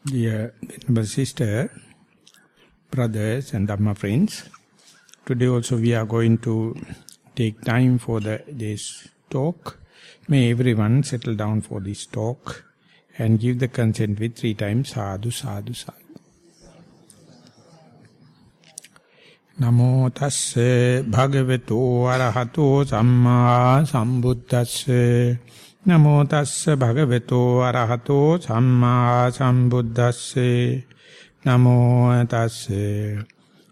Dear sister, brothers and Dhamma friends, today also we are going to take time for this talk. May everyone settle down for this talk and give the consent with 3 times sadhu, sadhu, sadhu. Namo tasse bhagavato arahato samma sambuddhasse. Namo tasse bhagavato arahato samma sambuddhasse. Namo tasse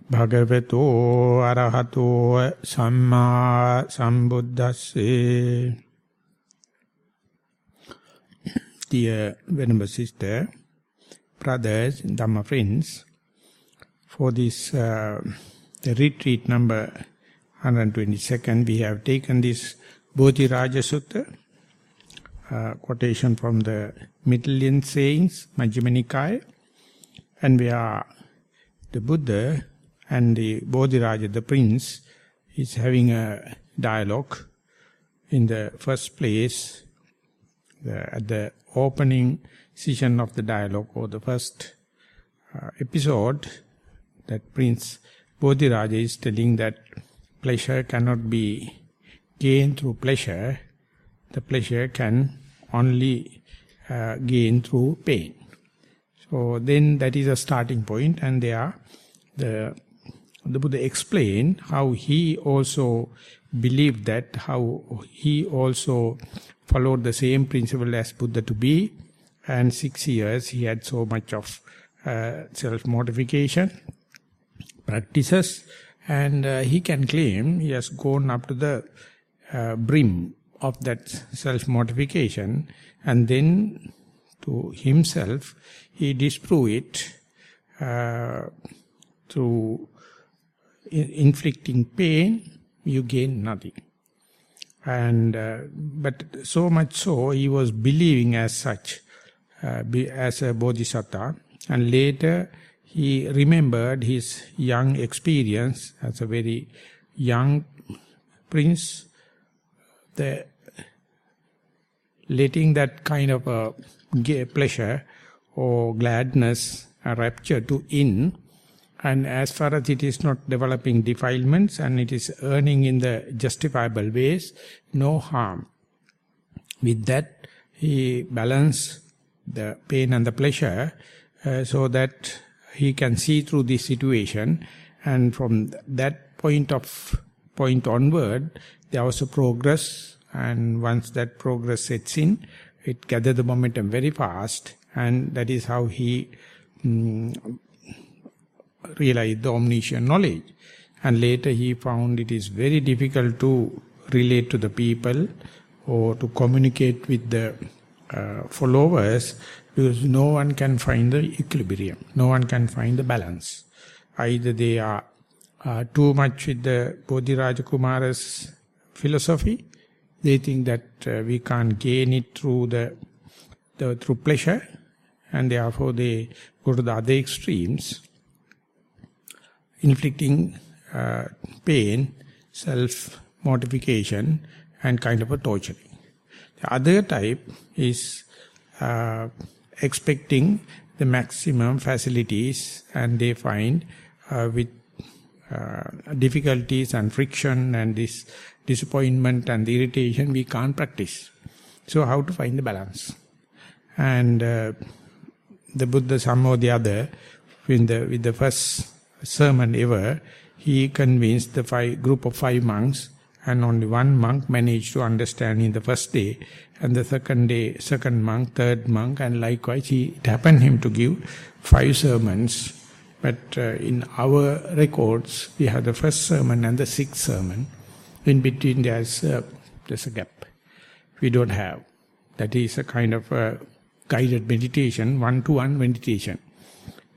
bhagavato arahato samma sambuddhasse. Dear venerable sister, brothers and Dhamma friends, for this the retreat number 122nd, we have taken this Bodhiraja Sutta, quotation from the Middle sayings, Majjhima Nikaya, and where the Buddha and the Bodhiraja, the prince, is having a dialogue. In the first place, at the opening session of the dialogue, or the first episode, that Prince Bodhiraja is telling that pleasure cannot be gained through pleasure. The pleasure can only gain through pain. So then that is a starting point, and there the Buddha explained how he also believed that, how he also followed the same principle as Buddha to be, and 6 years he had so much of self-mortification practices, and he can claim he has gone up to the brim of that self-mortification, and then to himself he disproved it through inflicting pain. You gain nothing. And but so much so he was believing as such, as a bodhisattva, and later he remembered his young experience as a very young prince, the letting that kind of a pleasure or gladness, a rapture to in, and as far as it is not developing defilements and it is earning in the justifiable ways, no harm. With that, he balanced the pain and the pleasure so that he can see through this situation, and from that point onward, there was a progress, and once that progress sets in, it gathers the momentum very fast, and that is how he realized the omniscient knowledge. And later he found it is very difficult to relate to the people or to communicate with the followers, because no one can find the equilibrium, no one can find the balance. Either they are too much with the Bodhiraja Kumara's philosophy, they think that we can't gain it through through pleasure, and therefore they go to the other extremes, inflicting pain, self-mortification, and kind of a torturing. The other type is expecting the maximum facilities, and they find with difficulties and friction and this disappointment and the irritation, we can't practice. So how to find the balance? And the Buddha, some or the other, with the first sermon ever, he convinced the group of 5 monks, and only 1 monk managed to understand in the first day, and the second monk, third monk, and likewise it happened him to give 5 sermons. But in our records, we have the first sermon and the 6th sermon. In between there's a gap. We don't have. That is a kind of a guided meditation, 1-to-1 meditation.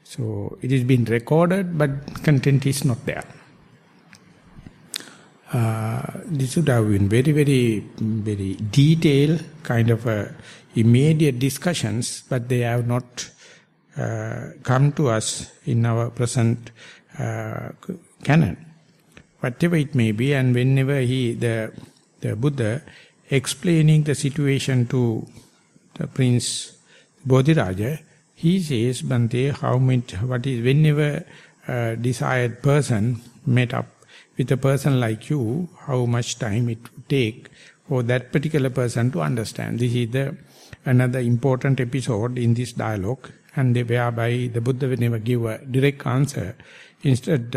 So it is been recorded, but content is not there. This would have been very, very, very detailed kind of immediate discussions, but they have not come to us in our present canon. Whatever it may be, and whenever the Buddha explaining the situation to the Prince Bodhiraja, He says, Bhante, whenever a desired person met up with a person like you, how much time it would take for that particular person to understand. This is another important episode in this dialogue, and whereby the Buddha will never give a direct answer. Instead,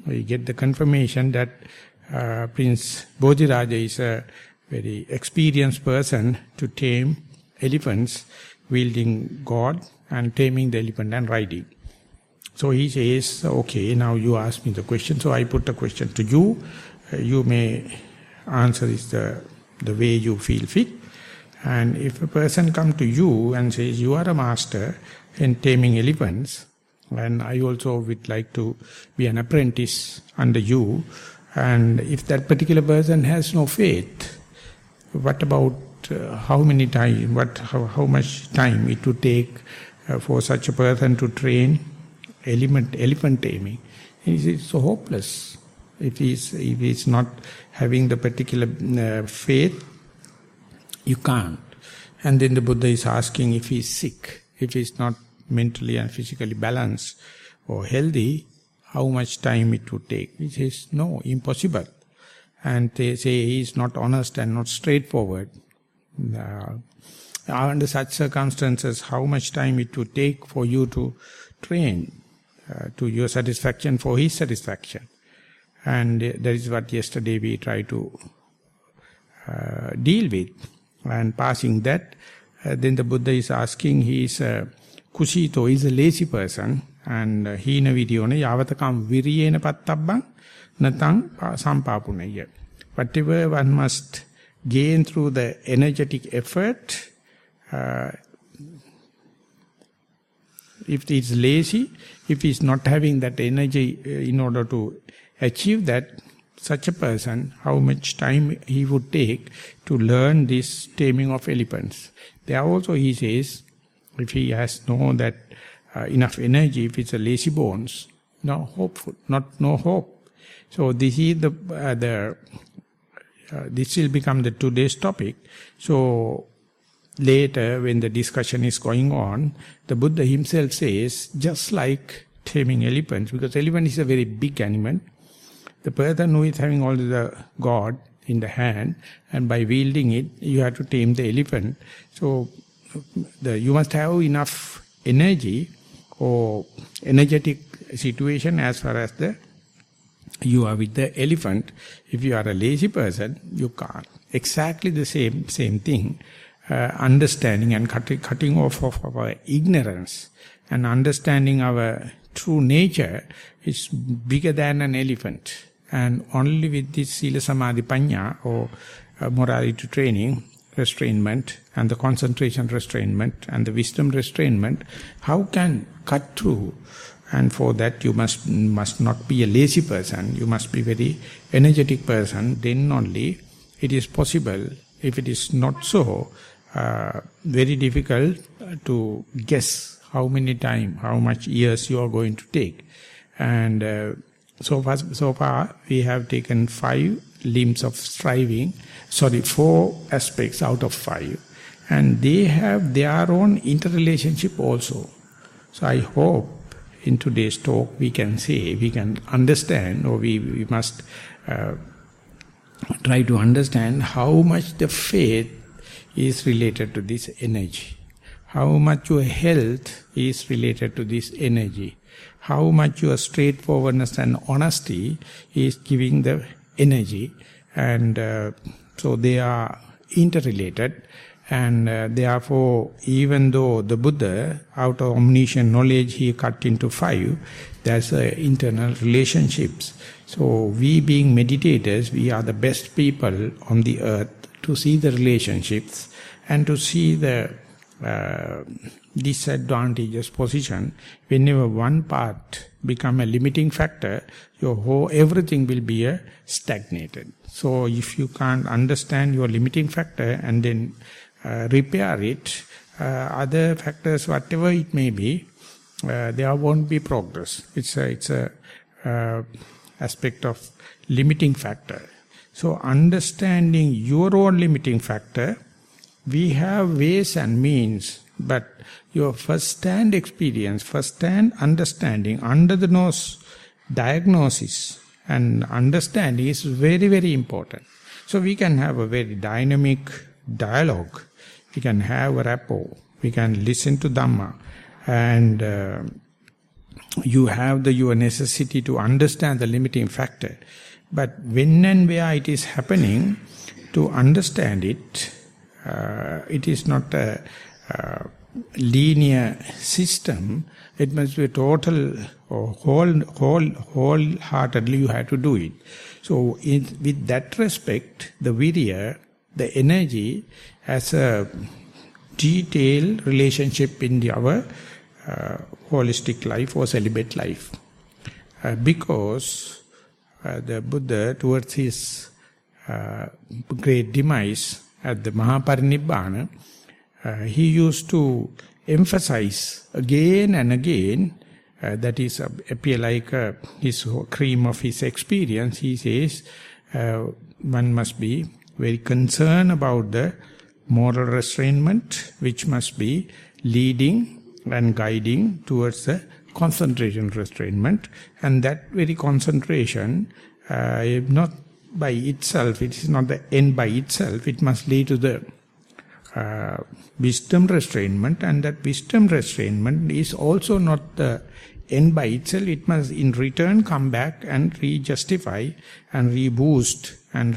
we get the confirmation that Prince Bodhiraja is a very experienced person to tame elephants, wielding God and taming the elephant and riding. So he says, okay, now you ask me the question, so I put the question to you. You may answer this the way you feel fit. And if a person come to you and says, you are a master in taming elephants, and I also would like to be an apprentice under you, and if that particular person has no faith, what about how much time it would take for such a person to train elephant taming? It's so hopeless. If he's not having the particular faith, you can't. And then the Buddha is asking if he's sick, if he's not mentally and physically balanced or healthy, how much time it would take. He says, no, impossible. And they say he is not honest and not straightforward. Under such circumstances, how much time it would take for you to train to your satisfaction for his satisfaction. And that is what yesterday we tried to deal with. And passing that, then the Buddha is asking, he is kusito, he is a lazy person, and hina vidiyone yavatakam viriyena pattabbang natang sampapunaya. Whatever one must gain through the energetic effort, if he is lazy, if he is not having that energy in order to achieve that, such a person, how much time he would take to learn this taming of elephants. There also he says, if he has no enough energy, if it's a lazy bones, no hope. So this is this will become the today's topic. So later, when the discussion is going on, the Buddha himself says, just like taming elephants, because elephant is a very big animal, the person who is having all the God in the hand, and by wielding it, you have to tame the elephant. So you must have enough energy or energetic situation as far as you are with the elephant. If you are a lazy person, you can't. Exactly the same thing. Understanding and cutting off of our ignorance and understanding our true nature is bigger than an elephant. And only with this Sila Samadhi Panya or morality training, restrainment, and the concentration restrainment, and the wisdom restrainment, how can cut through? And for that you must not be a lazy person, you must be very energetic person, then only it is possible. If it is not so, very difficult to guess how much years you are going to take. And so far we have taken 5 limbs of striving, 4 aspects out of 5. And they have their own interrelationship also. So I hope in today's talk we can understand, or we must try to understand how much the faith is related to this energy, how much your health is related to this energy, how much your straightforwardness and honesty is giving the energy. And so they are interrelated. And therefore, even though the Buddha, out of omniscient knowledge, he cut into 5, there's internal relationships. So we being meditators, we are the best people on the earth to see the relationships and to see the disadvantageous position. Whenever one part become a limiting factor, everything will be stagnated. So if you can't understand your limiting factor and then repair it, other factors, whatever it may be, there won't be progress. It's a aspect of limiting factor. So understanding your own limiting factor, we have ways and means but your first-hand experience, first-hand understanding, under the nose diagnosis and understanding is very, very important. So we can have a very dynamic dialogue. We can have a rapport. We can listen to Dhamma. And you have your necessity to understand the limiting factor. But when and where it is happening, to understand it, it is not a linear system. It must be total or wholeheartedly you have to do it. So with that respect, the virya, the energy, has a detailed relationship in our holistic life or celibate life. Because the Buddha, towards his great demise at the Maha Parinibbana, he used to emphasize again and again, that is appear like his cream of his experience. He says one must be very concerned about the moral restrainment, which must be leading and guiding towards the concentration restrainment. And that very concentration, not by itself, it is not the end by itself, it must lead to the wisdom restrainment, and that wisdom restrainment is also not the end by itself. It must in return come back and re-justify and re-boost and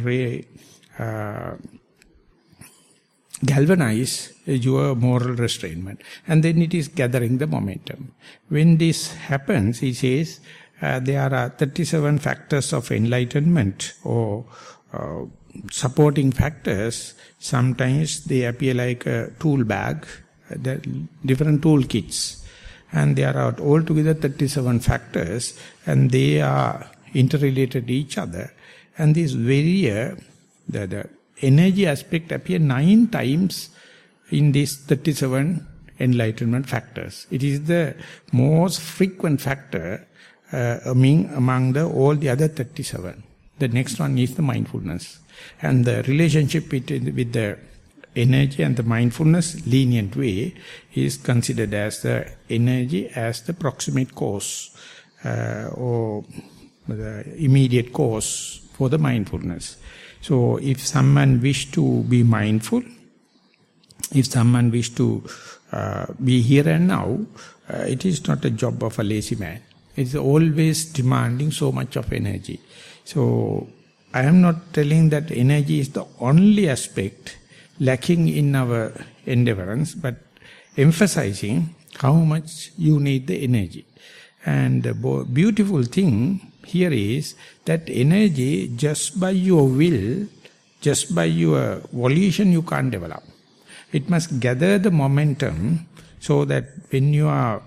galvanize your moral restrainment. And then it is gathering the momentum. When this happens, he says, there are 37 factors of enlightenment or supporting factors. Sometimes they appear like a tool bag, different tool kits. And there are altogether 37 factors, and they are interrelated to each other. And this the energy aspect appear 9 times in these 37 enlightenment factors. It is the most frequent factor among all the other 37. The next one is the mindfulness. And the relationship with the energy and the mindfulness, lenient way, is considered as the energy as the proximate cause or the immediate cause for the mindfulness. So if someone wish to be mindful, if someone wish to be here and now, it is not a job of a lazy man. It is always demanding so much of energy. So I am not telling that energy is the only aspect lacking in our endeavorance, but emphasizing how much you need the energy. And the beautiful thing here is that energy, just by your will, just by your volition, you can't develop. It must gather the momentum so that when you are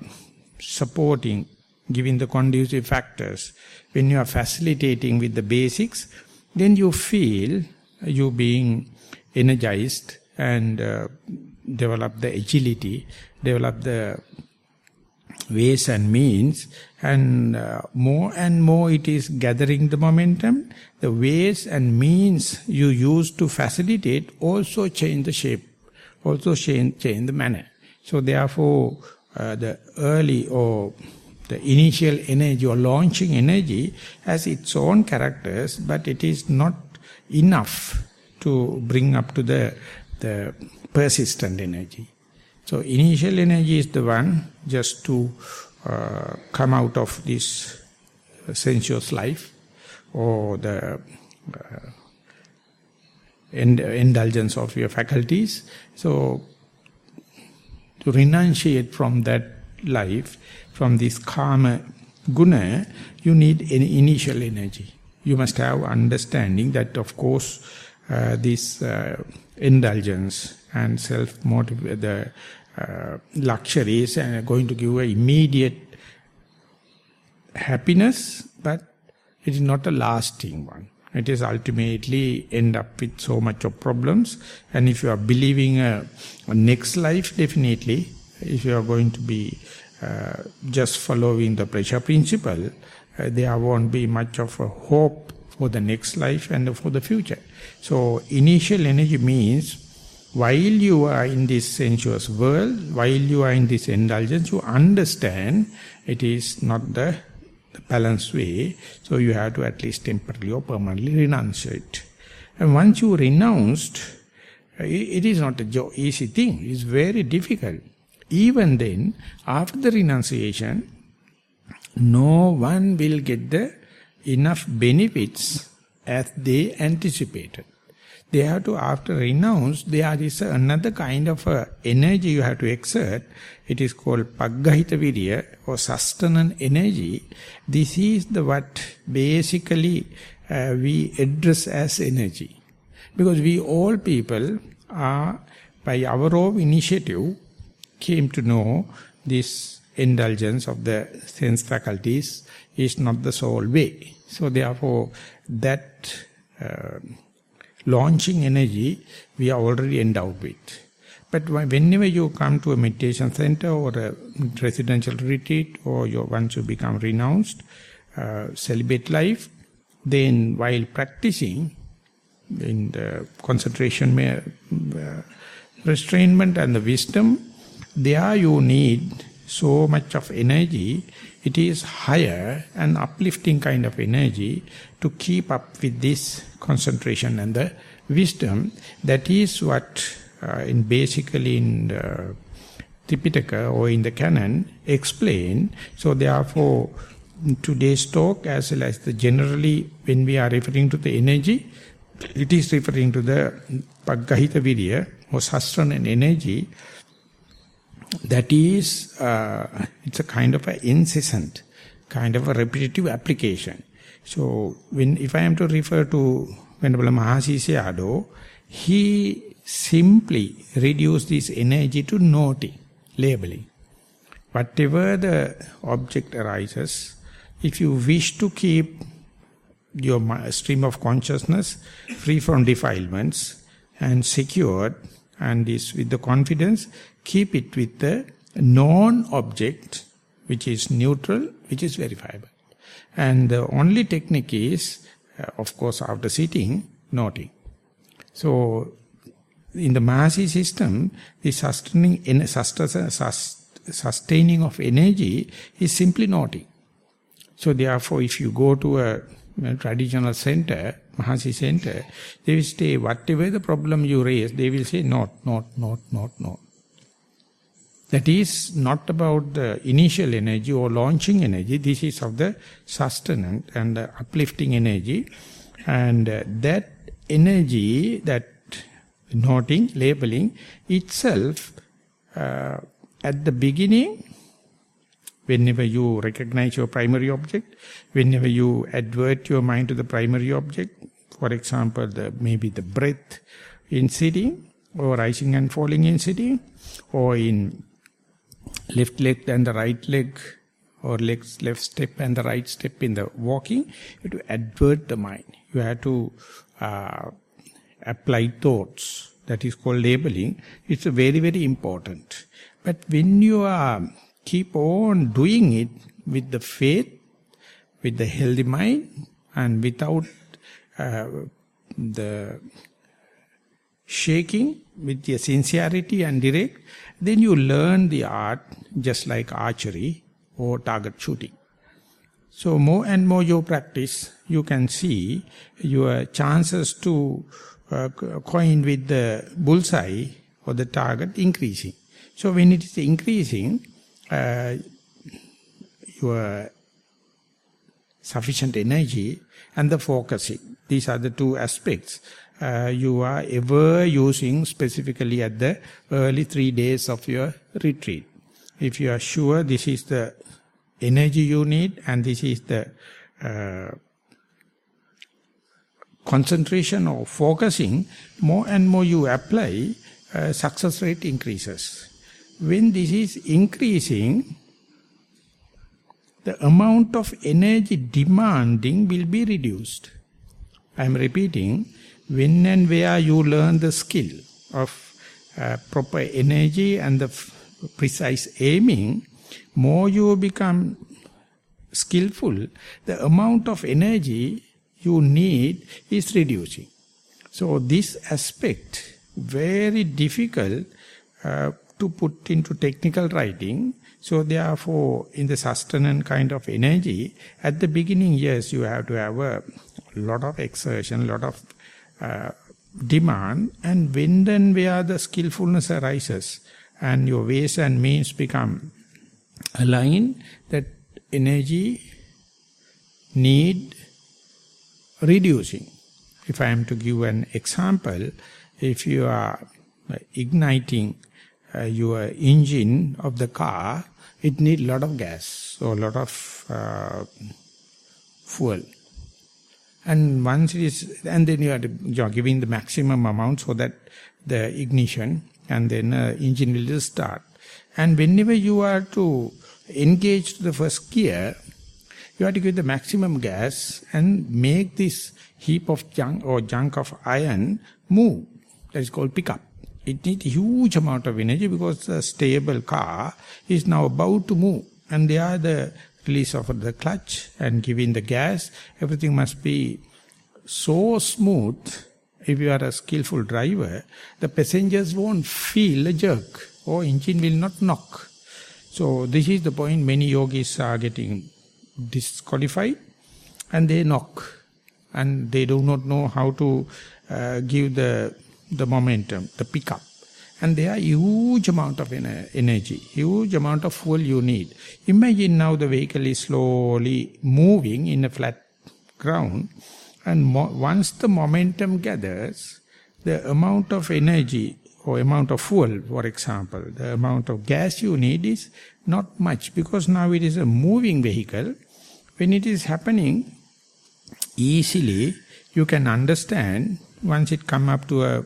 supporting, giving the conducive factors, when you are facilitating with the basics, then you feel you being energized and develop the agility, develop the ways and means, and more it is gathering the momentum. The ways and means you use to facilitate also change the shape, also change the manner. So therefore, the early or the initial energy or launching energy has its own characters, but it is not enough to bring up to the persistent energy. So initial energy is the one just to come out of this sensuous life or the indulgence of your faculties. So to renunciate from that life, from this karma guna, you need an initial energy. You must have understanding that, of course, this indulgence and self-motive, the luxuries are going to give an immediate happiness, but it is not a lasting one. It is ultimately end up with so much of problems. And if you are believing a next life, definitely, if you are going to be just following the pressure principle, there won't be much of a hope for the next life and for the future. So initial energy means while you are in this sensuous world, while you are in this indulgence, you understand it is not the balanced way, so you have to at least temporarily or permanently renounce it. And once you renounced, it is not an easy thing, it's very difficult. Even then, after the renunciation, no one will get the enough benefits as they anticipated. They have to, after renounce, there is another kind of energy you have to exert. It is called paggahita virya or sustenance energy. This is the what basically we address as energy. Because we all people are, by our own initiative, came to know this indulgence of the sense faculties is not the sole way. So therefore, that launching energy we are already endowed with. But whenever you come to a meditation center or a residential retreat, or once you become renounced, celibate life, then while practicing in the concentration, restrainment and the wisdom, there you need so much of energy. It is higher and uplifting kind of energy to keep up with this concentration and the wisdom. That is what basically in the Tipitaka or in the canon explain. So therefore, today's talk, as well as generally when we are referring to the energy, it is referring to the paggahita virya or sustenance energy. That is, it's a kind of an incessant, kind of a repetitive application. So, if I am to refer to Venerable Maha, he simply reduced this energy to noting, labeling. Whatever the object arises, if you wish to keep your stream of consciousness free from defilements and secured, and this with the confidence, keep it with the known object, which is neutral, which is verifiable. And the only technique is, of course, after sitting, noting. So, in the Mahasi system, the sustaining of energy is simply noting. So, therefore, if you go to a traditional center, Mahasi center, they will say, whatever the problem you raise, they will say, not. That is not about the initial energy or launching energy. This is of the sustenance and the uplifting energy. And that energy, that noting, labeling itself, at the beginning, whenever you recognize your primary object, whenever you advert your mind to the primary object, for example, maybe the breath in sitting, or rising and falling in sitting, or in left leg and the right leg, or left step and the right step in the walking, you have to advert the mind. You have to apply thoughts. That is called labeling. It's very, very important. But when you keep on doing it with the faith, with the healthy mind, and without the shaking, with your sincerity and direct, then you learn the art just like archery or target shooting. So more and more you practice, you can see your chances to coin with the bullseye or the target increasing. So when it is increasing, your sufficient energy and the focusing, these are the two aspects you are ever using specifically at the early 3 days of your retreat. If you are sure this is the energy you need and this is the concentration or focusing, more and more you apply, success rate increases. When this is increasing, the amount of energy demanding will be reduced. I am repeating, when and where you learn the skill of proper energy and the precise aiming, more you become skillful, the amount of energy you need is reducing. So this aspect very difficult to put into technical writing. So therefore, in the sustenance kind of energy, at the beginning, yes, you have to have a lot of exertion, lot of demand, and when and where the skillfulness arises and your ways and means become aligned, that energy need reducing. If I am to give an example, if you are igniting your engine of the car, it needs a lot of gas or a lot of fuel. And once it is, and then you are giving the maximum amount so that the ignition and then engine will just start. And whenever you are to engage to the first gear, you have to give the maximum gas and make this heap of junk or junk of iron move. That is called pickup. It needs a huge amount of energy because the stable car is now about to move. And there the release of the clutch and giving the gas, everything must be so smooth. If you are a skillful driver, the passengers won't feel a jerk or engine will not knock. So this is the point. Many yogis are getting disqualified and they knock and they do not know how to give the momentum, the pickup. And there are huge amount of energy, huge amount of fuel you need. Imagine now the vehicle is slowly moving in a flat ground, and once the momentum gathers, the amount of energy or amount of fuel, for example, the amount of gas you need is not much, because now it is a moving vehicle. When it is happening, easily you can understand, once it come up to a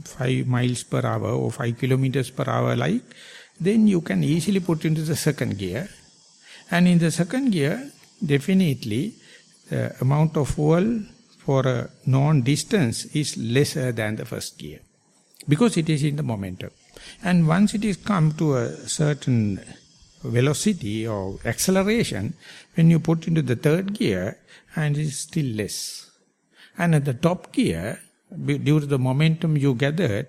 5 miles per hour or 5 kilometers per hour like, then you can easily put into the second gear. And in the second gear, definitely the amount of fuel for a known distance is lesser than the first gear, because it is in the momentum. And once it is come to a certain velocity or acceleration, when you put into the third gear, and it is still less. And at the top gear, due to the momentum you gathered,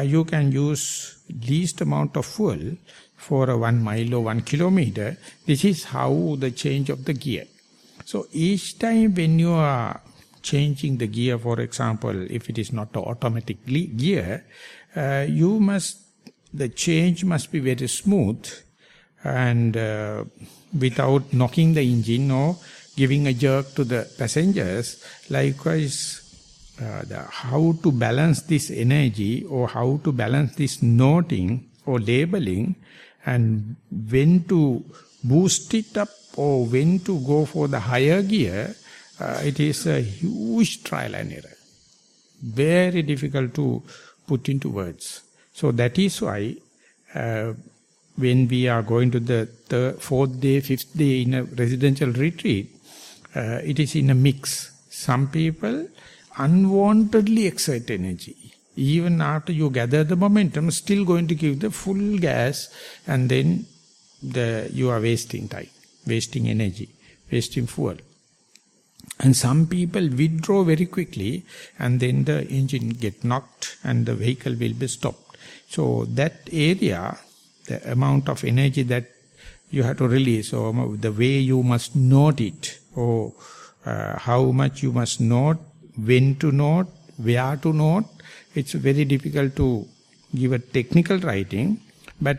you can use least amount of fuel for a 1 mile or 1 kilometer. This is how the change of the gear. So each time when you are changing the gear, for example, if it is not automatic gear, the change must be very smooth and without knocking the engine or giving a jerk to the passengers. Likewise, how to balance this energy or how to balance this noting or labeling, and when to boost it up or when to go for the higher gear, it is a huge trial and error. Very difficult to put into words. So that is why when we are going to the fourth day, fifth day in a residential retreat, it is in a mix. Some people unwantedly excite energy. Even after you gather the momentum, still going to give the full gas, and then you are wasting time, wasting energy, wasting fuel. And some people withdraw very quickly, and then the engine get knocked and the vehicle will be stopped. So that area, the amount of energy that you have to release, or the way you must note it, or how much you must note, when to note, where to note, it's very difficult to give a technical writing. But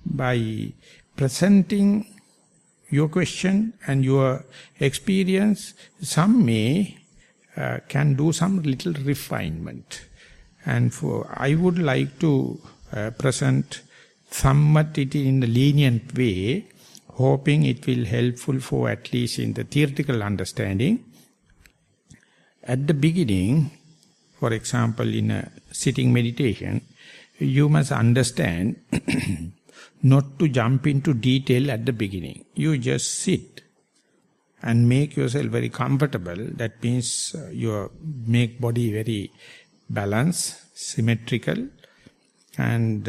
by presenting your question and your experience, some can do some little refinement. And I would like to present somewhat it in a lenient way, hoping it will helpful for at least in the theoretical understanding. At the beginning, for example, in a sitting meditation, you must understand not to jump into detail at the beginning. You just sit and make yourself very comfortable. That means you make body very balanced, symmetrical, and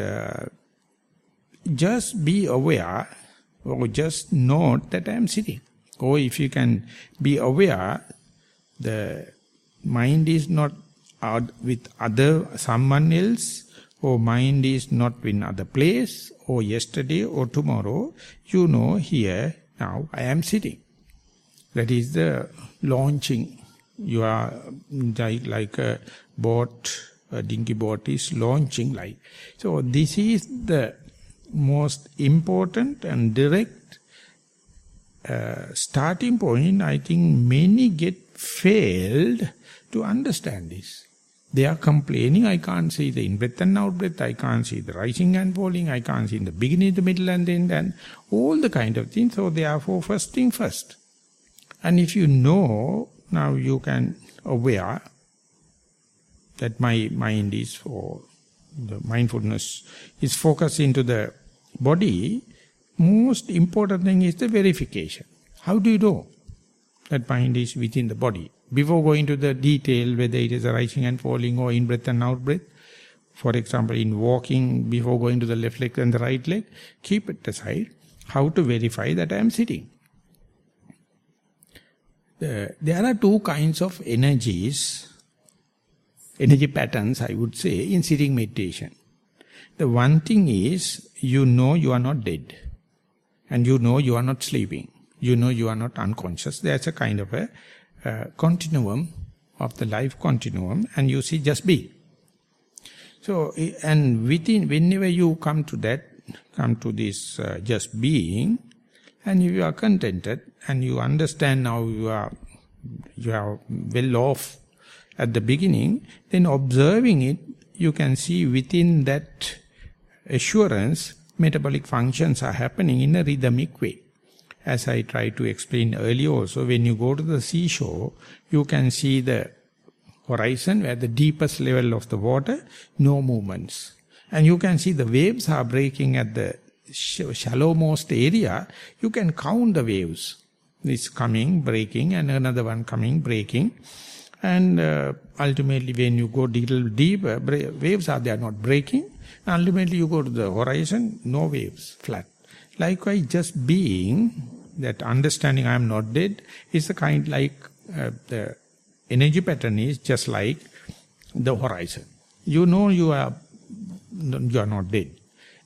just be aware, or just note that I am sitting. Or if you can be aware, the mind is not with someone else, or mind is not in other place, or yesterday or tomorrow, you know here, now I am sitting. That is the launching. You are like a boat, a dinky boat is launching like. So this is the most important and direct starting point. I think many get failed to understand this. They are complaining, I can't see the in-breath and out-breath, I can't see the rising and falling, I can't see in the beginning, the middle and the end, and all the kind of things. So therefore, first thing first. And if you know, now you can aware that my mind is for, the mindfulness is focused into the body, most important thing is the verification. How do you know that mind is within the body? Before going to the detail, whether it is a rising and falling or in-breath and out-breath, for example, in walking, before going to the left leg and the right leg, keep it aside. How to verify that I am sitting? There are two kinds of energies, energy patterns, I would say, in sitting meditation. The one thing is, you know you are not dead. And you know you are not sleeping. You know you are not unconscious. There's a kind of a continuum of the life continuum, and you see just be. So, and within, whenever you come to this just being, and if you are contented, and you understand now you are well off at the beginning, then observing it, you can see within that assurance, metabolic functions are happening in a rhythmic way. As I tried to explain earlier also, when you go to the seashore, you can see the horizon where the deepest level of the water, no movements. And you can see the waves are breaking at the shallowmost area. You can count the waves. This coming, breaking, and another one coming, breaking. And ultimately when you go a little deeper, waves are there not breaking. Ultimately you go to the horizon, no waves, flat. Likewise, just being, that understanding I am not dead, is a kind like the energy pattern is just like the horizon. You know you are not dead.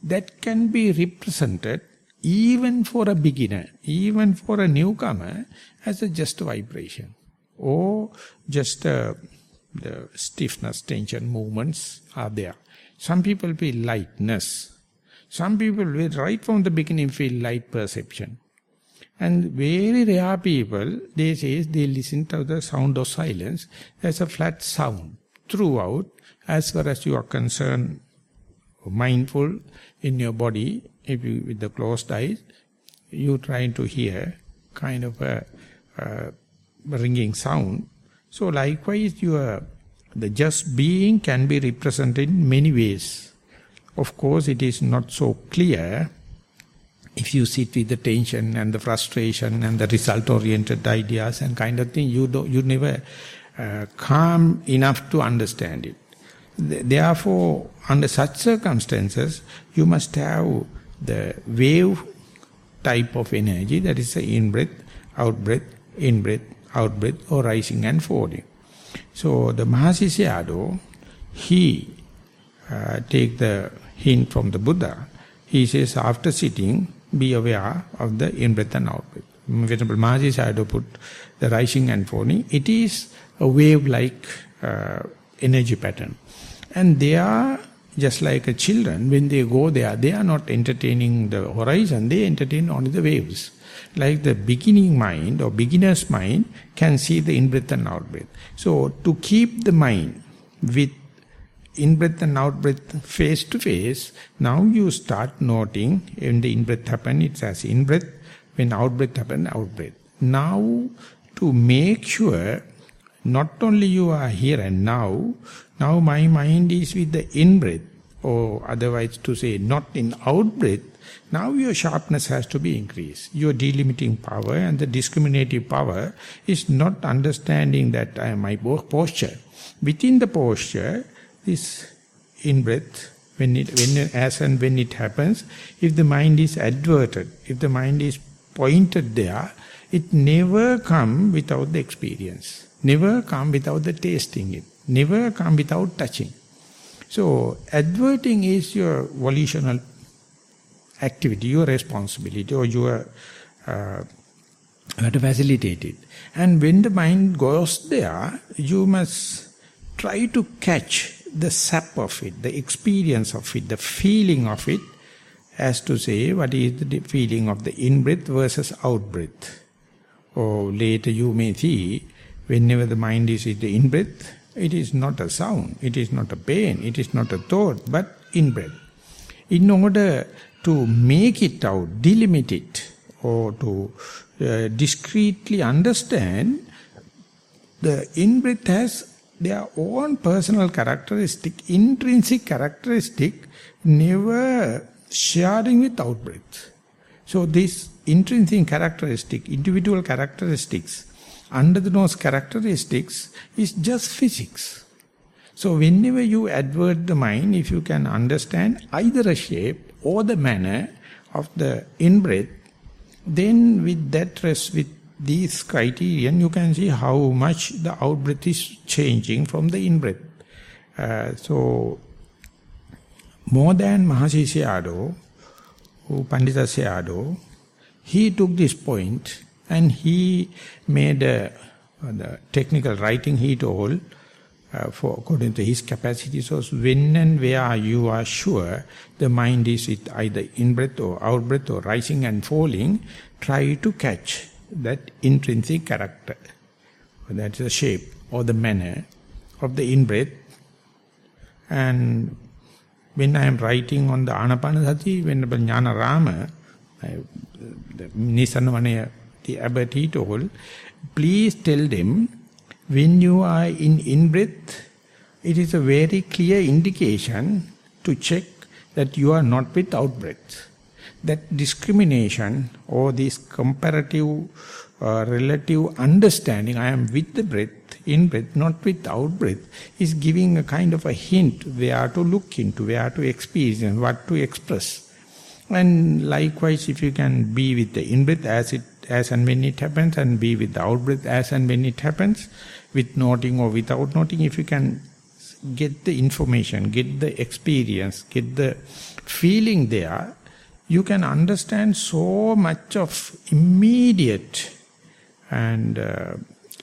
That can be represented even for a beginner, even for a newcomer, as a just vibration. Or just the stiffness, tension, movements are there. Some people feel lightness. Some people will right from the beginning feel light perception. And very rare people, they say they listen to the sound of silence. There's a flat sound throughout. As far as you are concerned, mindful in your body, if you with the closed eyes, you try to hear kind of a ringing sound. So likewise, the just being can be represented in many ways. Of course, it is not so clear if you sit with the tension and the frustration and the result-oriented ideas and kind of thing. You never calm enough to understand it. Therefore, under such circumstances, you must have the wave type of energy, that is the in-breath, out-breath, in-breath, out-breath, or rising and falling. So the Maha, he take the hint from the Buddha. He says, after sitting, be aware of the in-breath and out-breath. Venerable Maha put the rising and falling. It is a wave-like energy pattern. And they are just like a children, when they go there, they are not entertaining the horizon, they entertain only the waves. Like the beginning mind or beginner's mind can see the in-breath and out-breath. So to keep the mind with in-breath and out-breath face to face, now you start noting when the in-breath happen, it's as in-breath, when out-breath happen, out-breath. Now to make sure not only you are here and now my mind is with the in-breath, or otherwise to say not in out-breath, now your sharpness has to be increased. Your delimiting power and the discriminative power is not understanding that I am my posture. Within the posture, this in-breath, as and when it happens, if the mind is adverted, if the mind is pointed there, it never comes without the experience. Never come without the tasting it. never come without touching. So, adverting is your volitional activity, your responsibility, or your to facilitate it. And when the mind goes there, you must try to catch the sap of it, the experience of it, the feeling of it, as to say what is the feeling of the in-breath versus out-breath. Or later you may see, whenever the mind is in the in-breath, it is not a sound, it is not a pain, it is not a thought, but in-breath. In order to make it out, delimit it, or to discreetly understand, the in-breath has their own personal characteristic, intrinsic characteristic, never sharing with out-breath. So this intrinsic characteristic, individual characteristics, under-the-nose characteristics is just physics. So whenever you advert the mind, if you can understand either a shape or the manner of the in-breath, then with that rest, with these criterion, you can see how much the out-breath is changing from the in-breath. So, more than Mahasi Sayadaw, Pandita Sayadaw, he took this point and he made the technical writing he told, for according to his capacity. So when and where you are sure the mind is with either in-breath or out-breath or rising and falling, try to catch that intrinsic character, that's the shape or the manner of the in-breath. And when I am writing on the Anapanasati, Venerable Jnana Rama, the Nissarana, the abbot, he told, please tell them, when you are in-breath, it is a very clear indication to check that you are not with out-breath. That discrimination or this comparative, relative understanding, I am with the breath, in-breath, not with out-breath, is giving a kind of a hint where to look into, where to experience, what to express. And likewise, if you can be with the in-breath as and when it happens, and be with the out-breath as and when it happens, with noting or without noting, if you can get the information, get the experience, get the feeling there, you can understand so much of immediate and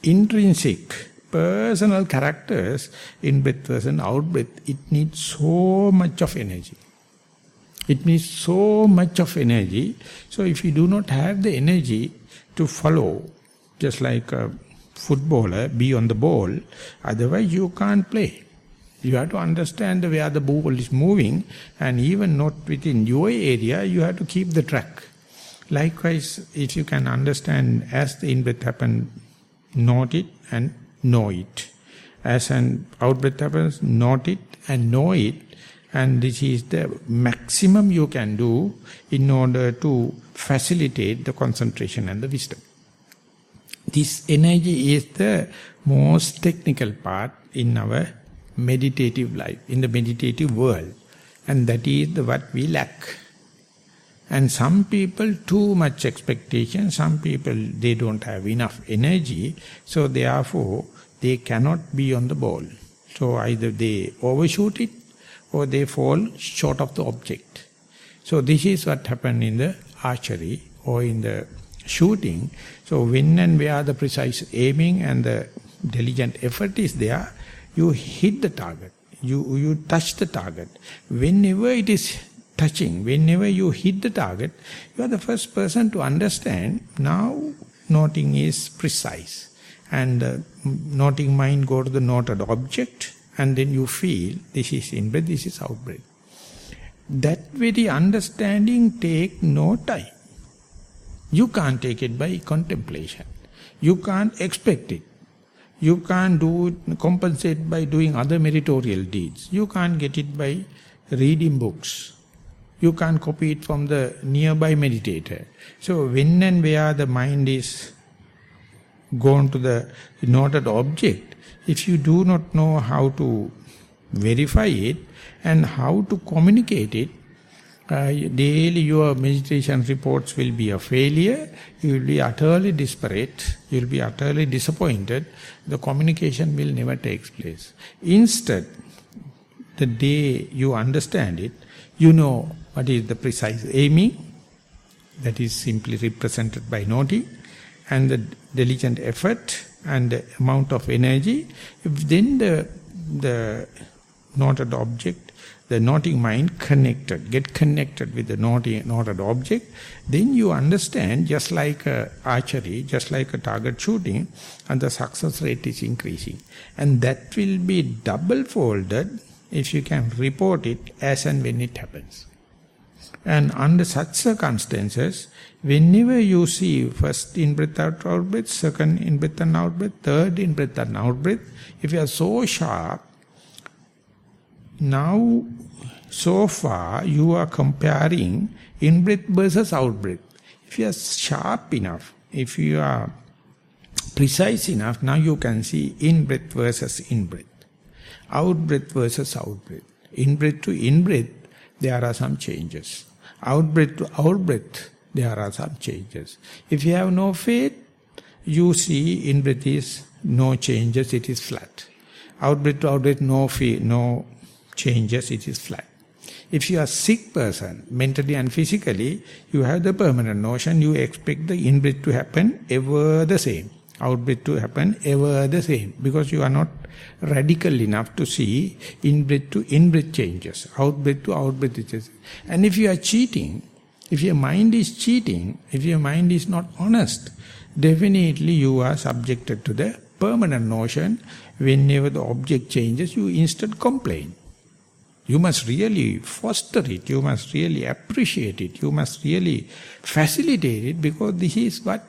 intrinsic personal characters in breath versus out breath. It needs so much of energy. It needs so much of energy. So if you do not have the energy to follow, just like a footballer, be on the ball, otherwise you can't play. You have to understand where the ball is moving, and even not within your area, you have to keep the track. Likewise, if you can understand as the in-breath happens, note it and know it. As an out-breath happens, note it and know it. And this is the maximum you can do in order to facilitate the concentration and the wisdom. This energy is the most technical part in our meditative life, in the meditative world. And that is what we lack. And some people too much expectation, some people they don't have enough energy, so therefore they cannot be on the ball. So either they overshoot it or they fall short of the object. So this is what happened in the archery or in the shooting. So when and where the precise aiming and the diligent effort is there, you hit the target, you touch the target. Whenever it is touching, whenever you hit the target, you are the first person to understand, now noting is precise. And noting mind go to the noted object, and then you feel this is in-breath, this is out-breath. That very understanding take no time. You can't take it by contemplation. You can't expect it. You can't compensate by doing other meritorial deeds. You can't get it by reading books. You can't copy it from the nearby meditator. So when and where the mind is gone to the noted object, if you do not know how to verify it and how to communicate it, daily your meditation reports will be a failure. You will be utterly disparate. You will be utterly disappointed. The communication will never take place. Instead, the day you understand it, you know what is the precise aiming. That is simply represented by noting, and the diligent effort and the amount of energy. If then the noted object, the noting mind get connected with the noted object, then you understand, just like archery, just like a target shooting, and the success rate is increasing. And that will be double folded if you can report it as and when it happens. And under such circumstances, whenever you see first in-breath, out-breath, second in-breath and out-breath, third in-breath and out-breath, if you are so sharp, now so far you are comparing in-breath versus out-breath. If you are sharp enough, if you are precise enough, now you can see in-breath versus in-breath, out-breath versus out-breath. In-breath to in-breath, there are some changes. Out-breath to out-breath, there are some changes. If you have no faith, you see in-breath is no changes, it is flat. Out-breath to out-breath, no changes, it is flat. If you are a sick person, mentally and physically, you have the permanent notion, you expect the in-breath to happen ever the same. Out-breath to happen ever the same. Because you are not radical enough to see in-breath to in-breath changes, out-breath to out-breath changes. And if you are cheating, if your mind is cheating, if your mind is not honest, definitely you are subjected to the permanent notion. Whenever the object changes, you instead complain. You must really foster it, you must really appreciate it, you must really facilitate it, because this is what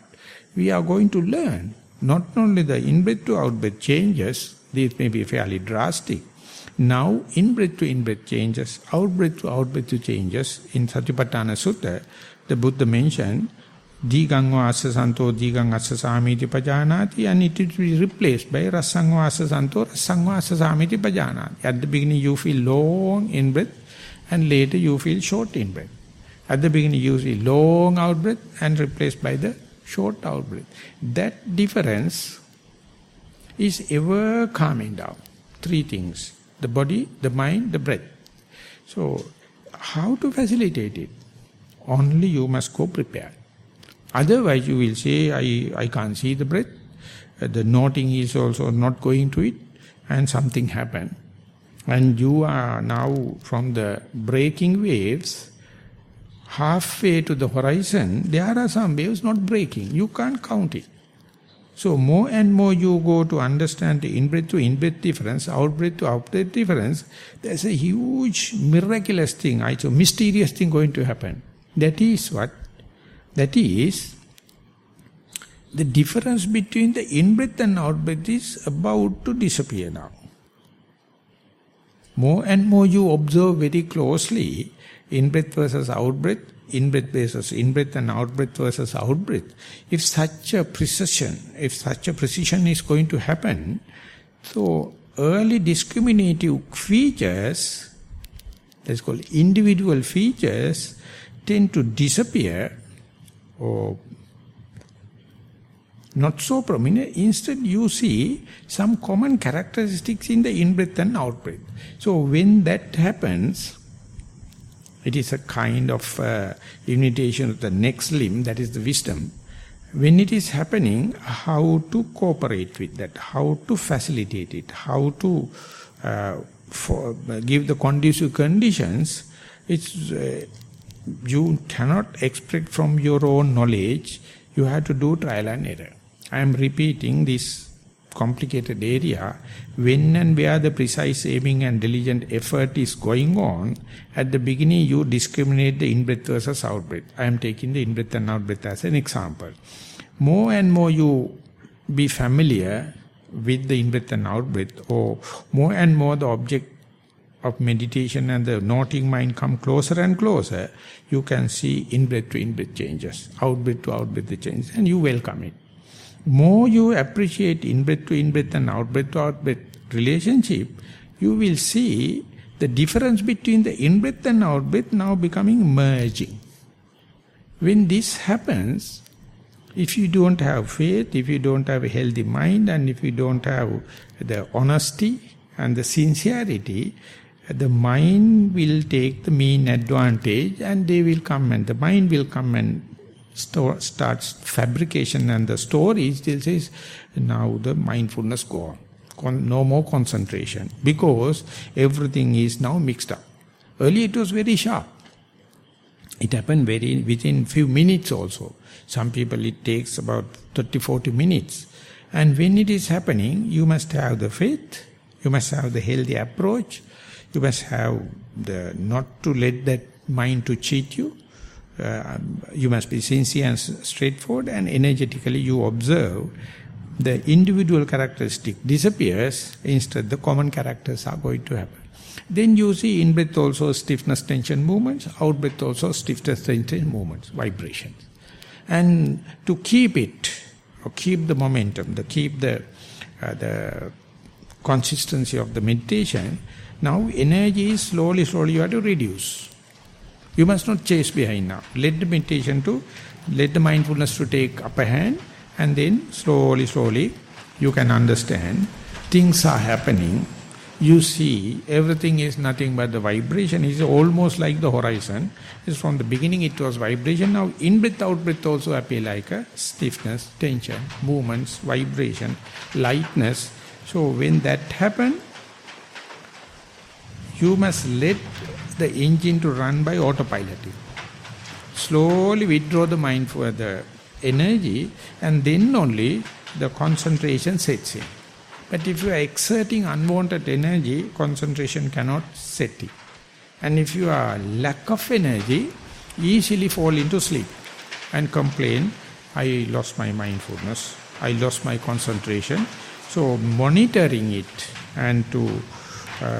we are going to learn. Not only the in-breath to out-breath changes, these may be fairly drastic. Now, in-breath to in-breath changes, out-breath to out-breath changes. In Satipatthana Sutta, the Buddha mentioned, Dīgaṃ vāsa santo dīgaṃ assa sāmīti pajanāti, and it will be replaced by rasaṃ vāsa santo rasaṃ vāsa sāmīti pajanāti. At the beginning you feel long in-breath, and later you feel short in-breath. At the beginning you feel long out-breath, and replaced by the short out-breath. That difference is ever calming down. Three things: the body, the mind, the breath. So, how to facilitate it? Only you must go prepared. Otherwise you will say, I can't see the breath, the noting is also not going to it, and something happened. And you are now from the breaking waves, halfway to the horizon, there are some waves not breaking. You can't count it. So more and more you go to understand the in-breath to in-breath difference, out-breath to out-breath difference, there's a huge miraculous thing, a mysterious thing going to happen. That is what? That is, the difference between the in-breath and out-breath is about to disappear now. More and more you observe very closely, in-breath versus out-breath, in-breath versus in-breath, and out-breath versus out-breath. If such a precision is going to happen, so early discriminative features, that's called individual features, tend to disappear, or not so prominent. Instead you see some common characteristics in the in-breath and out-breath. So when that happens, it is a kind of invitation of the next limb, that is the wisdom. When it is happening, how to cooperate with that, how to facilitate it, how to give the conducive conditions. It's you cannot expect from your own knowledge, you have to do trial and error. I am repeating this complicated area. When and where the precise aiming and diligent effort is going on, at the beginning you discriminate the in-breath versus out-breath. I am taking the in-breath and out-breath as an example. More and more you be familiar with the in-breath and out-breath, or more and more the object of meditation and the noting mind come closer and closer, you can see in-breath to in-breath changes, out-breath to out-breath changes, and you welcome it. More you appreciate in-breath to in-breath and out-breath to out-breath relationship, you will see The difference between the in-breath and out-breath now becoming merging. When this happens, if you don't have faith, if you don't have a healthy mind, and if you don't have the honesty and the sincerity, the mind will take the mean advantage, and they will come, and the mind will come and starts fabrication, and the story still says, now the mindfulness go on. No more concentration, because everything is now mixed up. Earlier it was very sharp. It happened within few minutes also. Some people it takes about 30-40 minutes. And when it is happening, you must have the faith, you must have the healthy approach, you must have the not to let that mind to cheat you. You must be sincere and straightforward, and energetically you observe the individual characteristic disappears, instead the common characters are going to happen. Then you see in-breath also stiffness, tension movements, out-breath also stiffness, tension movements, vibrations. And to keep it, or keep the momentum, keep the consistency of the meditation, now energy is slowly you have to reduce. You must not chase behind now. Let the meditation let the mindfulness to take upper hand, and then slowly you can understand things are happening. You see everything is nothing but the vibration is almost like the horizon. It's from the beginning it was vibration. Now in-breath, out-breath also appear like a stiffness, tension, movements, vibration, lightness. So when that happens, you must let the engine to run by autopiloting. Slowly withdraw the mind for the energy, and then only the concentration sets in. But if you are exerting unwanted energy, concentration cannot set in. And if you are lack of energy, easily fall into sleep and complain, I lost my mindfulness, I lost my concentration. So monitoring it and to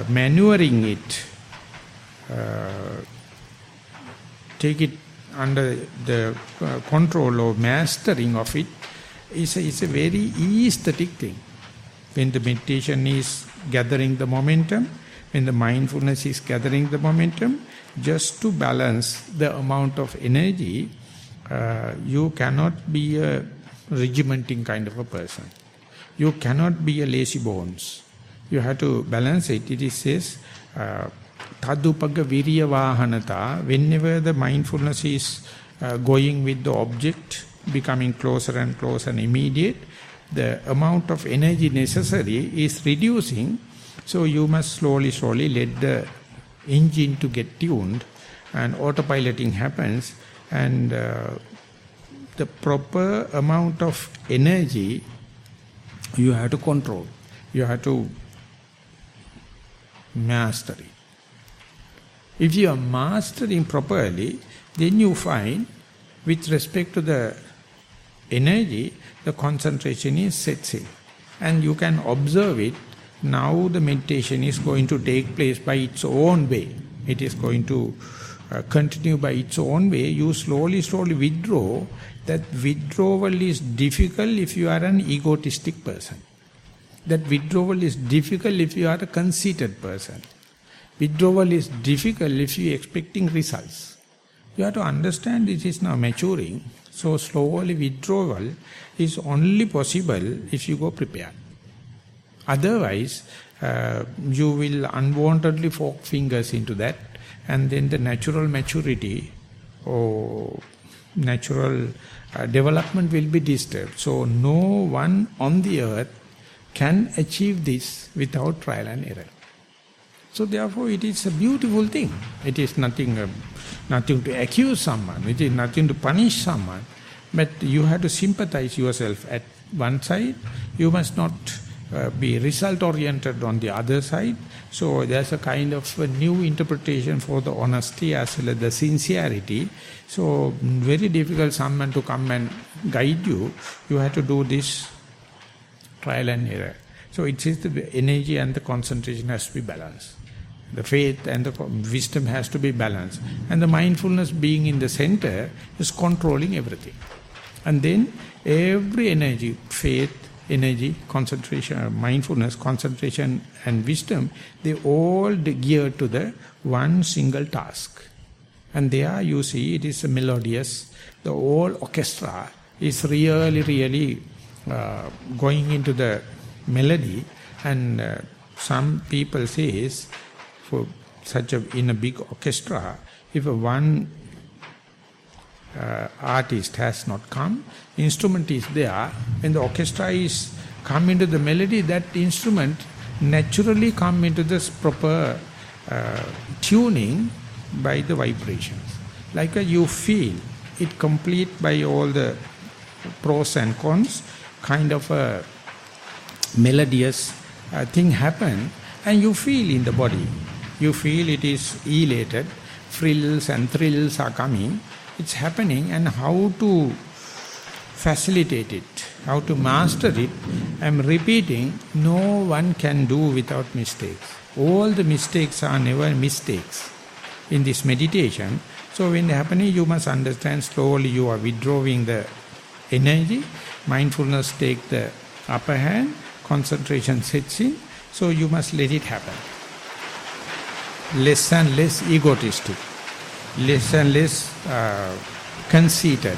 maneuvering it, take it under the control or mastering of it is a very aesthetic thing. When the meditation is gathering the momentum, when the mindfulness is gathering the momentum, just to balance the amount of energy, you cannot be a regimenting kind of a person. You cannot be a lazy bones. You have to balance it. It says, Tadupaga virya vahanata, whenever the mindfulness is going with the object, becoming closer and closer and immediate, the amount of energy necessary is reducing. So you must slowly let the engine to get tuned, and autopiloting happens, and the proper amount of energy you have to control. You have to master it. If you are mastering properly, then you find, with respect to the energy, the concentration is sets in. And you can observe it. Now the meditation is going to take place by its own way. It is going to continue by its own way. You slowly withdraw. That withdrawal is difficult if you are an egotistic person. That withdrawal is difficult if you are a conceited person. Withdrawal is difficult if you are expecting results. You have to understand this is now maturing. So slowly withdrawal is only possible if you go prepared. Otherwise, you will unwantedly fork fingers into that, and then the natural maturity or natural development will be disturbed. So no one on the earth can achieve this without trial and error. So therefore it is a beautiful thing. It is nothing to accuse someone, it is nothing to punish someone, but you have to sympathize yourself at one side. You must not be result oriented on the other side. So there's a kind of a new interpretation for the honesty as well as the sincerity. So very difficult someone to come and guide you. You have to do this trial and error. So it is the energy and the concentration has to be balanced. The faith and the wisdom has to be balanced. And the mindfulness being in the center is controlling everything. And then every energy, faith, energy, concentration, mindfulness, concentration and wisdom, they all geared to the one single task. And there you see it is melodious. The whole orchestra is really going into the melody. And some people says, for in a big orchestra, if one artist has not come, instrument is there, when the orchestra is come into the melody, that instrument naturally come into this proper tuning by the vibrations. Like you feel it complete by all the pros and cons, kind of a melodious thing happen, and you feel in the body. You feel it is elated, frills and thrills are coming. It's happening, and how to facilitate it, how to master it, I'm repeating, no one can do without mistakes. All the mistakes are never mistakes in this meditation. So when happening, you must understand slowly you are withdrawing the energy, mindfulness take the upper hand, concentration sets in, so you must let it happen. Less and less egotistic, less and less conceited,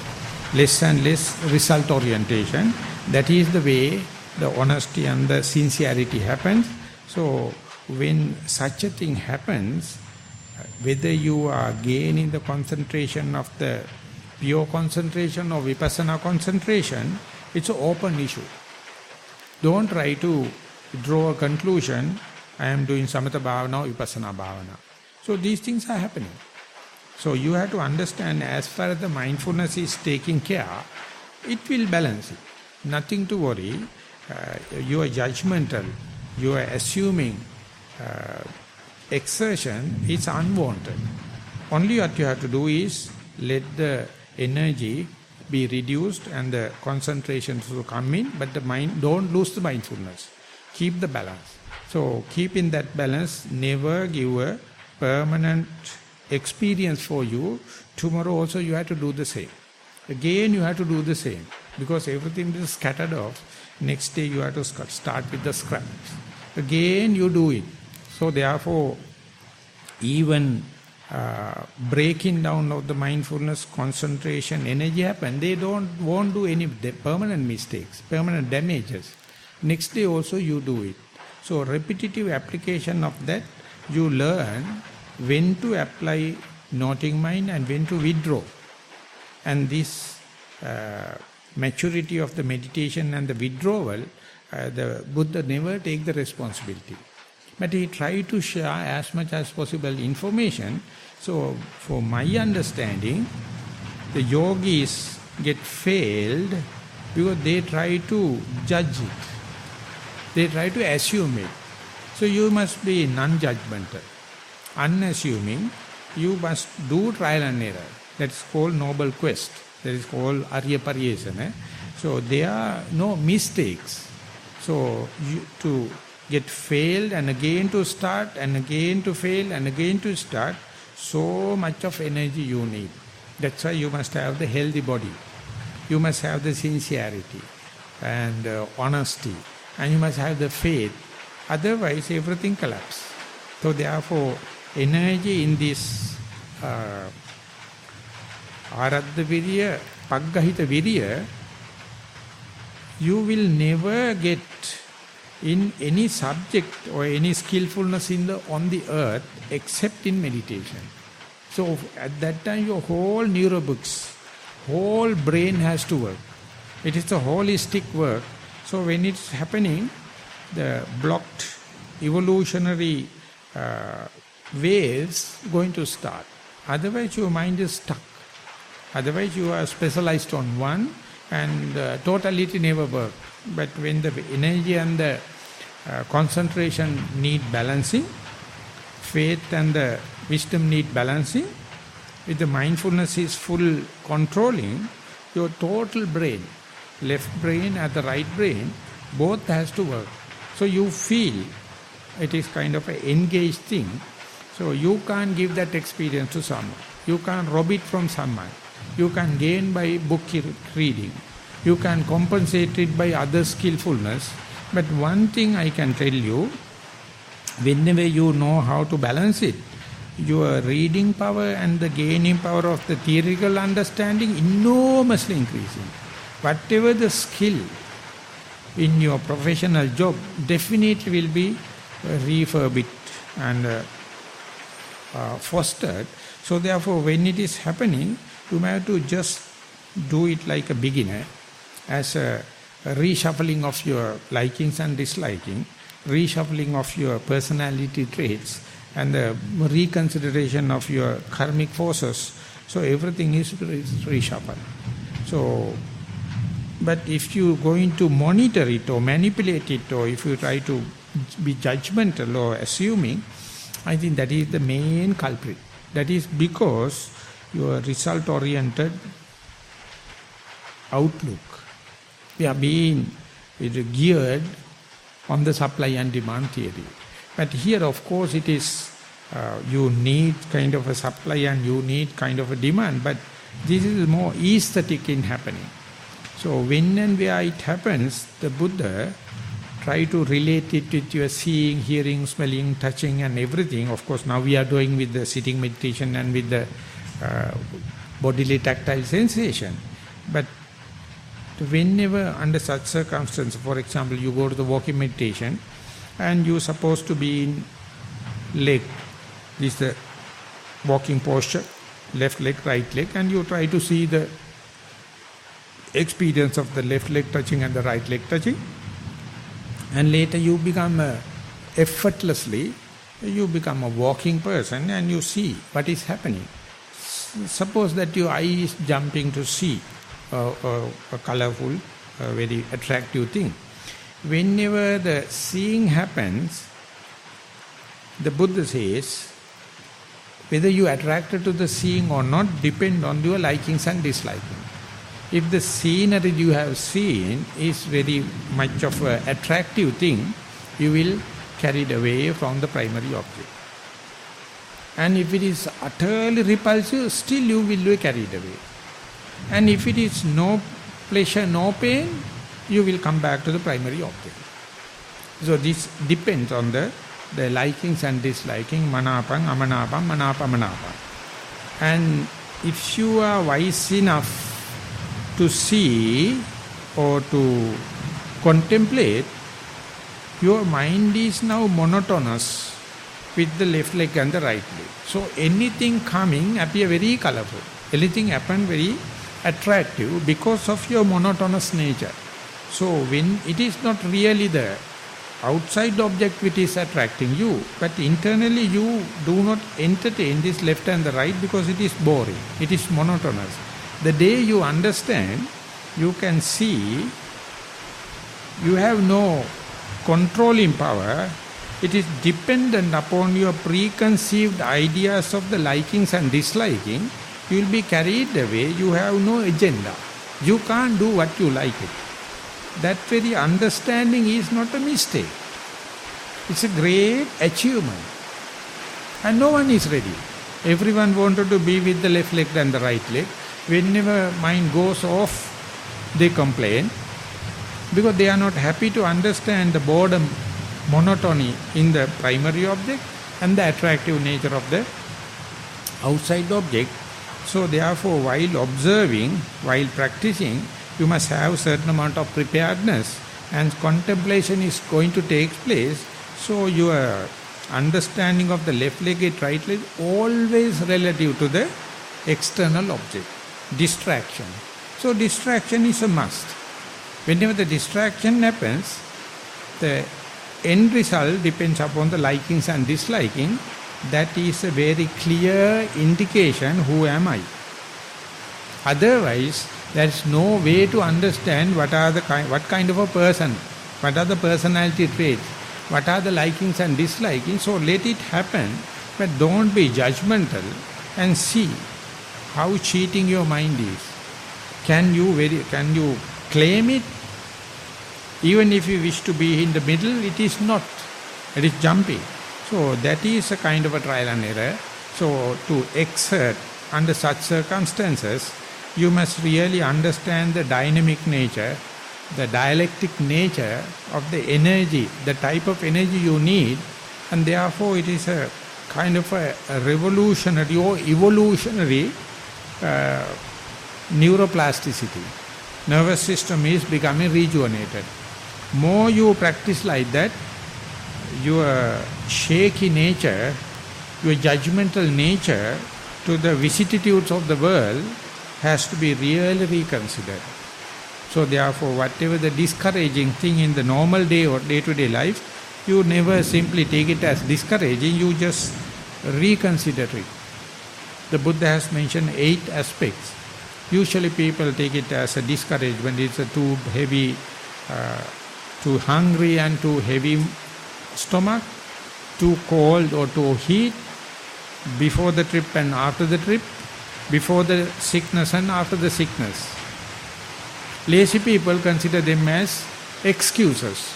less and less result orientation. That is the way the honesty and the sincerity happens. So when such a thing happens, whether you are gaining the concentration of the pure concentration or vipassana concentration, it's an open issue. Don't try to draw a conclusion, I am doing samatha bhavana or vipassana bhavana. So these things are happening. So you have to understand, as far as the mindfulness is taking care, it will balance it. Nothing to worry. You are judgmental, you are assuming exertion is unwanted. Only what you have to do is let the energy be reduced and the concentration to come in, but the mind, don't lose the mindfulness. Keep the balance. So keeping that balance, never give a permanent experience for you. Tomorrow also you have to do the same. Again you have to do the same, because everything is scattered off. Next day you have to start with the scraps. Again you do it. So therefore, even breaking down of the mindfulness, concentration, energy happen, they won't do any permanent mistakes, permanent damages. Next day also you do it. So repetitive application of that, you learn when to apply noting mind and when to withdraw. And this maturity of the meditation and the withdrawal, the Buddha never take the responsibility. But he tried to share as much as possible information. So for my understanding, the yogis get failed because they try to judge it. They try to assume it. So you must be non-judgmental, unassuming. You must do trial and error. That's called noble quest. That is called Arya Pariyesana. So there are no mistakes. So to get failed and again to start and again to fail and again to start, so much of energy you need. That's why you must have the healthy body. You must have the sincerity and honesty. And you must have the faith. Otherwise everything collapses. So therefore energy in this Aradha Virya, Paggahita Virya, you will never get in any subject or any skillfulness on the earth except in meditation. So at that time your whole neurobooks, whole brain has to work. It is a holistic work. So when it's happening, the blocked evolutionary waves going to start. Otherwise your mind is stuck. Otherwise you are specialized on one and totality never work. But when the energy and the concentration need balancing, faith and the wisdom need balancing, with the mindfulness is full controlling, your total brain, left brain and the right brain, both has to work. So you feel it is kind of an engaged thing. So you can't give that experience to someone. You can't rob it from someone. You can gain by book reading. You can compensate it by other skillfulness. But one thing I can tell you, whenever you know how to balance it, your reading power and the gaining power of the theoretical understanding enormously increasing. Whatever the skill in your professional job definitely will be refurbished and fostered. So therefore, when it is happening, you may have to just do it like a beginner, as a reshuffling of your likings and disliking, reshuffling of your personality traits, and the reconsideration of your karmic forces. So everything is reshuffled. So, but if you going to monitor it or manipulate it, or if you try to be judgmental or assuming, I think that is the main culprit. That is because your result-oriented outlook, we are being geared on the supply and demand theory. But here, of course, it is you need kind of a supply and you need kind of a demand, but this is more aesthetic in happening. So when and where it happens, the Buddha try to relate it with your seeing, hearing, smelling, touching and everything. Of course, now we are doing with the sitting meditation and with the bodily tactile sensation. But whenever under such circumstances, for example, you go to the walking meditation and you're supposed to be in leg, this is the walking posture, left leg, right leg, and you try to see the experience of the left leg touching and the right leg touching. And later you become effortlessly, you become a walking person and you see what is happening. Suppose that your eye is jumping to see a colorful, very attractive thing. Whenever the seeing happens, the Buddha says, whether you are attracted to the seeing or not depend on your likings and dislikings. If the scenery you have seen is very much of an attractive thing, you will carried away from the primary object. And if it is utterly repulsive, still you will be carried away. And if it is no pleasure, no pain, you will come back to the primary object. So this depends on the likings and disliking, manapam, amanapam, manapam. And if you are wise enough to see or to contemplate, your mind is now monotonous with the left leg and the right leg. So anything coming appear very colorful. Anything happen very attractive because of your monotonous nature. So when it is not really the outside object which is attracting you, but internally you do not entertain this left and the right because it is boring, it is monotonous. The day you understand, you can see you have no controlling power. It is dependent upon your preconceived ideas of the likings and disliking. You will be carried away. You have no agenda. You can't do what you like it. That very understanding is not a mistake. It's a great achievement. And no one is ready. Everyone wanted to be with the left leg and the right leg. Whenever mind goes off, they complain because they are not happy to understand the boredom, monotony in the primary object and the attractive nature of the outside object. So therefore, while observing, while practicing, you must have certain amount of preparedness and contemplation is going to take place. So your understanding of the left leg and right leg always relative to the external object. Distraction. So distraction is a must. Whenever the distraction happens, the end result depends upon the likings and disliking. That is a very clear indication, who am I? Otherwise, there is no way to understand what kind of a person, what are the personality traits, what are the likings and dislikings. So let it happen, but don't be judgmental and see how cheating your mind is. Can you claim it? Even if you wish to be in the middle, it is not. It is jumping. So that is a kind of a trial and error. So to exert under such circumstances, you must really understand the dynamic nature, the dialectic nature of the energy, the type of energy you need, and therefore it is a kind of a revolutionary or evolutionary neuroplasticity. Nervous system is becoming rejuvenated. More you practice like that, your shaky nature, your judgmental nature to the vicissitudes of the world has to be really reconsidered. So therefore, whatever the discouraging thing in the normal day or day-to-day life, you never simply take it as discouraging, you just reconsider it. The Buddha has mentioned 8 aspects. Usually people take it as a discouragement, it's a too heavy, too hungry and too heavy stomach, too cold or too heat, before the trip and after the trip, before the sickness and after the sickness. Lazy people consider them as excuses.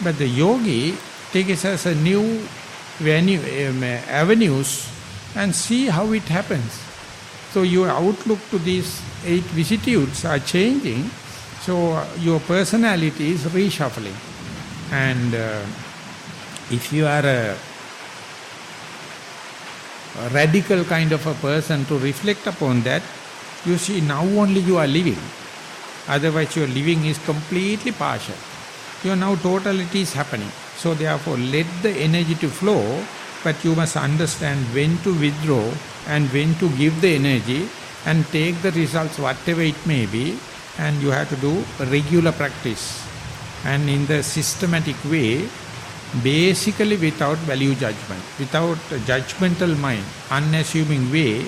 But the yogi takes it as a new avenues and see how it happens. So your outlook to these 8 vicissitudes are changing, so your personality is reshuffling. And if you are a radical kind of a person to reflect upon that, you see now only you are living. Otherwise your living is completely partial. You are now totality is happening. So therefore let the energy to flow, but you must understand when to withdraw and when to give the energy and take the results whatever it may be, and you have to do regular practice and in the systematic way, basically without value judgment, without a judgmental mind, unassuming way.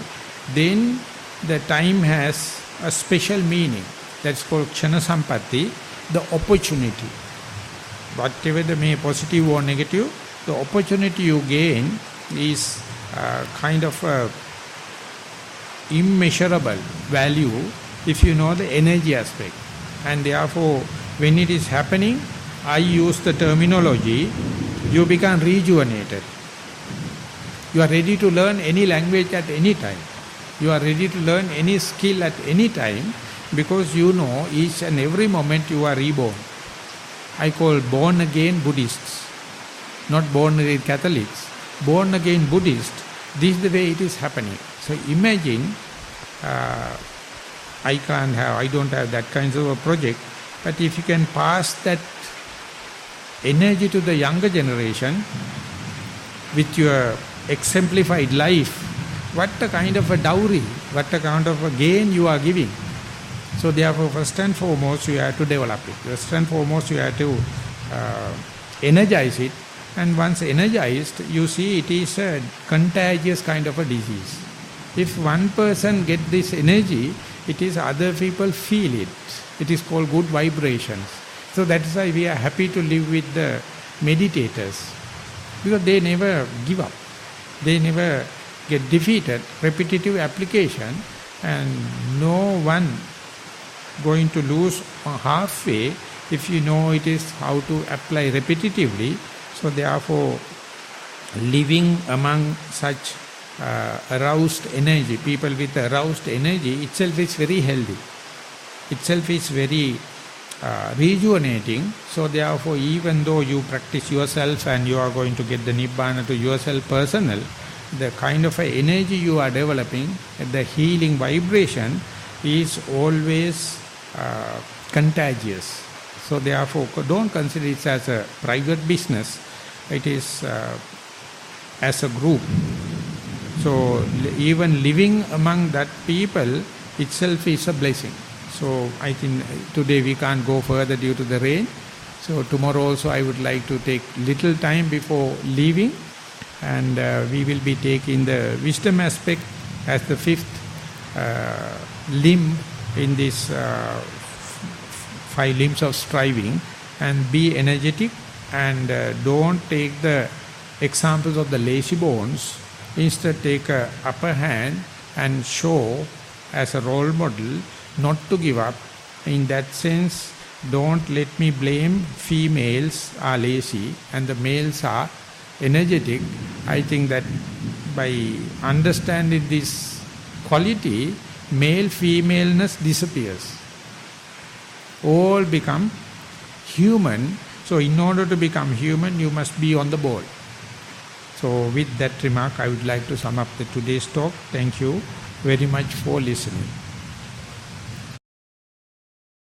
Then the time has a special meaning. That's called Kshana Sampatti, the opportunity. Whatever the may positive or negative, the opportunity you gain is kind of a immeasurable value if you know the energy aspect. And therefore, when it is happening, I use the terminology, you become rejuvenated. You are ready to learn any language at any time. You are ready to learn any skill at any time, because you know each and every moment you are reborn. I call born again Buddhists, not born again Catholics. Born again Buddhists, this is the way it is happening. So imagine, I don't have that kind of a project, but if you can pass that energy to the younger generation with your exemplified life, what a kind of a dowry, what a kind of a gain you are giving. So therefore, first and foremost, you have to develop it. First and foremost, you have to energize it. And once energized, you see it is a contagious kind of a disease. If one person get this energy, it is other people feel it. It is called good vibrations. So that is why we are happy to live with the meditators, because they never give up. They never get defeated. Repetitive application, and no one going to lose halfway if you know it is how to apply repetitively. So therefore, living among such aroused energy, people with aroused energy itself is very healthy. Itself is very rejuvenating. So therefore, even though you practice yourself and you are going to get the Nibbana to yourself personal, the kind of energy you are developing, the healing vibration is always contagious. So therefore, don't consider it as a private business. It is as a group. So even living among that people itself is a blessing. So I think today we can't go further due to the rain. So tomorrow also I would like to take little time before leaving, and we will be taking the wisdom aspect as the 5th limb in this 5 limbs of striving, and be energetic, and don't take the examples of the lazy bones. Instead take a upper hand and show as a role model not to give up. In that sense, don't let me blame females are lazy and the males are energetic. I think that by understanding this quality, male femaleness disappears. All become human. So in order to become human, you must be on the ball. So with that remark, I would like to sum up today's talk. Thank you very much for listening.